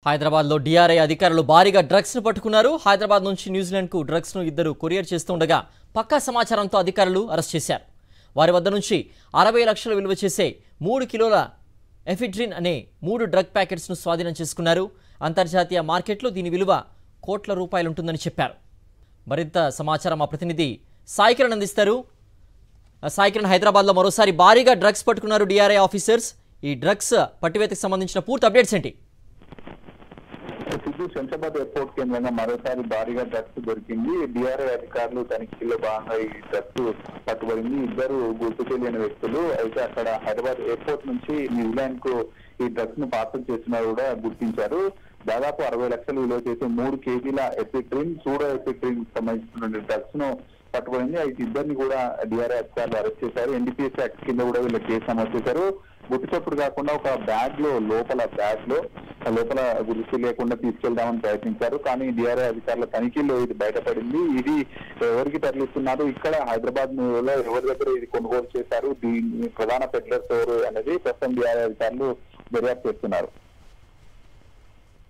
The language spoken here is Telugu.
హైదరాబాద్ లో డిఆర్ఐ అధికారులు భారీగా డ్రగ్స్ ను పట్టుకున్నారు. హైదరాబాద్ నుంచి న్యూజిలాండ్ కు డ్రగ్స్ ను ఇద్దరు కొరియర్ చేస్తుండగా పక్కా సమాచారంతో అధికారులు అరెస్ట్ చేశారు. వారి వద్ద నుంచి 60 లక్షల విలువ చేసే 3 కిలోల ఎఫిడ్రిన్ అనే 3 డ్రగ్ ప్యాకెట్స్ ను స్వాధీనం చేసుకున్నారు. అంతర్జాతీయ మార్కెట్లో దీని విలువ కోట్ల రూపాయలు ఉంటుందని చెప్పారు. మరింత సమాచారం మా ప్రతినిధి సాయికిరణ్ అందిస్తారు. సాయికిరణ్, హైదరాబాద్ లో మరోసారి భారీగా డ్రగ్స్ పట్టుకున్నారు డిఆర్ఐ ఆఫీసర్స్. ఈ డ్రగ్స్ పట్టివేతకు సంబంధించిన పూర్తి అప్డేట్స్ ఏంటి? శంషాబాద్ ఎయిర్పోర్ట్ కేంద్రంగా మరోసారి భారీగా డ్రగ్స్ దొరికింది. డిఆర్ఐ అధికారులు తనిఖీలో భాగంగా ఈ డ్రగ్స్ పట్టుబడింది. ఇద్దరు గుర్తు తెలియని వ్యక్తులు అయితే అక్కడ హైదరాబాద్ ఎయిర్పోర్ట్ నుంచి న్యూజిలాండ్ కు ఈ డ్రగ్స్ ను పార్సల్ చేసినా కూడా గుర్తించారు. దాదాపు 60 లక్షలు విలువ చేసే 3 కేజీల ఎపిడ్రిన్, సూడో ఎపిడ్రిన్ సంబంధించినటువంటి డ్రగ్స్ ను పట్టుబడింది. అయితే ఇద్దరిని కూడా డిఆర్ఐ అధికారులు అరెస్ట్ చేశారు. ఎన్డీపీఎస్ యాక్ట్ కింద కూడా వీళ్ళ కేసు నమోదు చేశారు. గుర్తుచప్పుడు కాకుండా ఒక బ్యాగ్ లో లోపల గుర్తు లేకుండా తీసుకెళ్దామని ప్రయత్నించారు. కానీ డిఆర్ఐ అధికారుల తనిఖీలో ఇది బయటపడింది. ఇది ఎవరికి తరలిస్తున్నారు, ఇక్కడ హైదరాబాద్ లో ఎవరి దగ్గర ఇది కొనుగోలు చేశారు, దీని ప్రధాన పెడ్లర్స్ ఎవరు అనేది ప్రస్తుతం డిఆర్ఐ అధికారులు దర్యాప్తు చేస్తున్నారు.